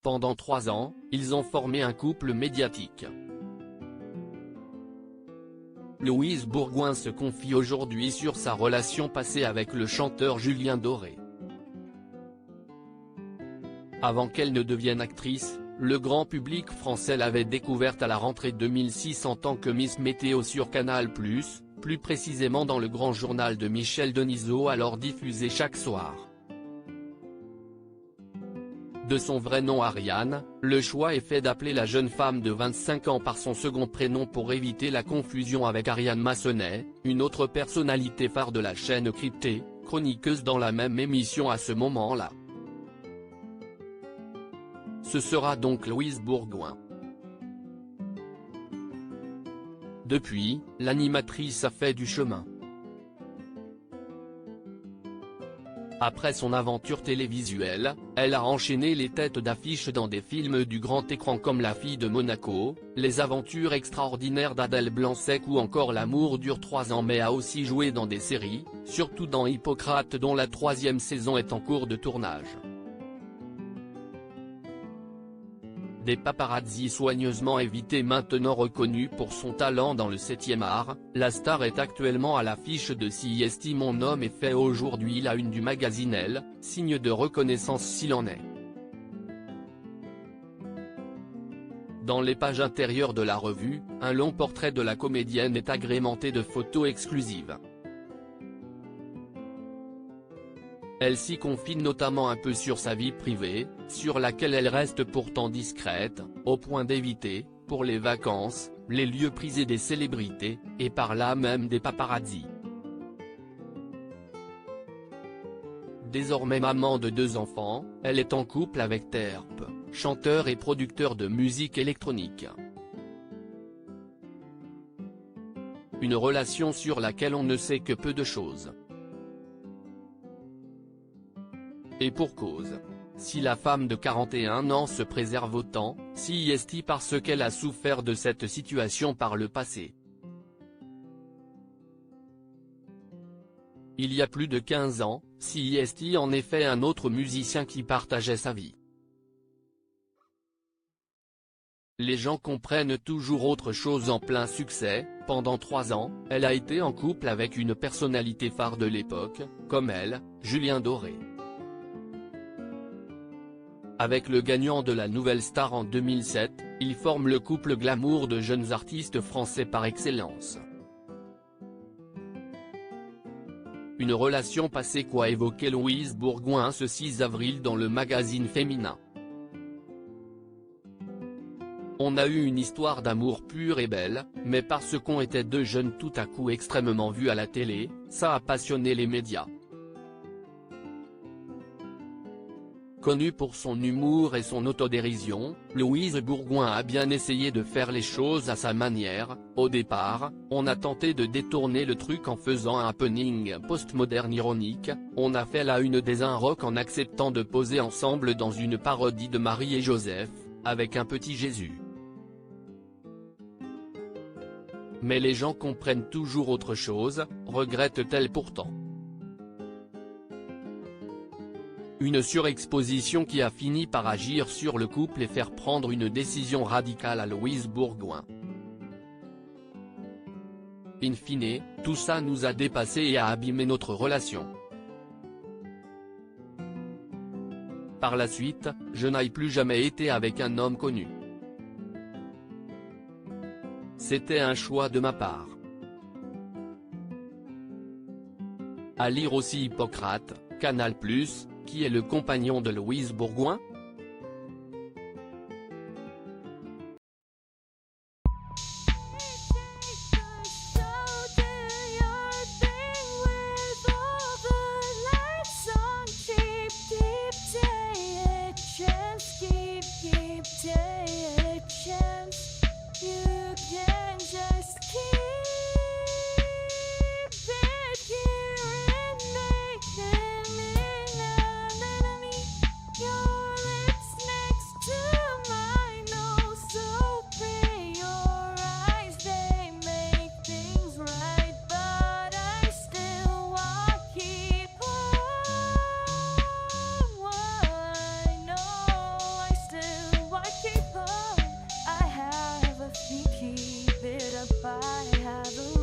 Pendant 3 ans, ils ont formé un couple médiatique. Louise Bourgoin se confie aujourd'hui sur sa relation passée avec le chanteur Julien Doré. Avant qu'elle ne devienne actrice, le grand public français l'avait découverte à la rentrée 2006 en tant que Miss Météo sur Canal+, plus précisément dans le grand journal de Michel Denisot alors diffusé chaque soir. De son vrai nom Ariane, le choix est fait d'appeler la jeune femme de 25 ans par son second prénom pour éviter la confusion avec Ariane Massonnet, une autre personnalité phare de la chaîne cryptée, chroniqueuse dans la même émission à ce moment-là. Ce sera donc Louise Bourgoin. Depuis, l'animatrice a fait du chemin. Après son aventure télévisuelle, elle a enchaîné les têtes d'affiche dans des films du grand écran comme La fille de Monaco, Les aventures extraordinaires d'Adèle Blanc-Sec ou encore L'amour dure 3 ans, mais a aussi joué dans des séries, surtout dans Hippocrate dont la 3e saison est en cours de tournage. Des paparazzis soigneusement évités. Maintenant reconnue pour son talent dans le 7e art, la star est actuellement à l'affiche de CIST. Mon homme est fait aujourd'hui la une du magazine Elle, signe de reconnaissance s'il en est. Dans les pages intérieures de la revue, un long portrait de la comédienne est agrémenté de photos exclusives. Elle s'y confie notamment un peu sur sa vie privée, sur laquelle elle reste pourtant discrète, au point d'éviter, pour les vacances, les lieux prisés des célébrités, et par là même des paparazzis. Désormais maman de 2 enfants, elle est en couple avec Terp, chanteur et producteur de musique électronique. Une relation sur laquelle on ne sait que peu de choses. Et pour cause. Si la femme de 41 ans se préserve autant, CIST parce qu'elle a souffert de cette situation par le passé. Il y a plus de 15 ans, CIST en effet un autre musicien qui partageait sa vie. Les gens comprennent toujours autre chose. En plein succès, pendant 3 ans, elle a été en couple avec une personnalité phare de l'époque, comme elle, Julien Doré. Avec le gagnant de la Nouvelle Star en 2007, ils forment le couple glamour de jeunes artistes français par excellence. Une relation passée qu'a évoqué Louise Bourgoin ce 6 avril dans le magazine féminin. On a eu une histoire d'amour pure et belle, mais parce qu'on était 2 jeunes tout à coup extrêmement vus à la télé, ça a passionné les médias. Connue pour son humour et son autodérision, Louise Bourgoin a bien essayé de faire les choses à sa manière. Au départ, on a tenté de détourner le truc en faisant un happening postmoderne ironique. On a fait la une des Un Rock en acceptant de poser ensemble dans une parodie de Marie et Joseph, avec un petit Jésus. Mais les gens comprennent toujours autre chose, regrette-t-elle pourtant. Une surexposition qui a fini par agir sur le couple et faire prendre une décision radicale à Louise Bourgoin. In fine, tout ça nous a dépassé et a abîmé notre relation. Par la suite, je n'ai plus jamais été avec un homme connu. C'était un choix de ma part. À lire aussi Hippocrate, Canal+, qui est le compagnon de Louise Bourgoin? up, I have a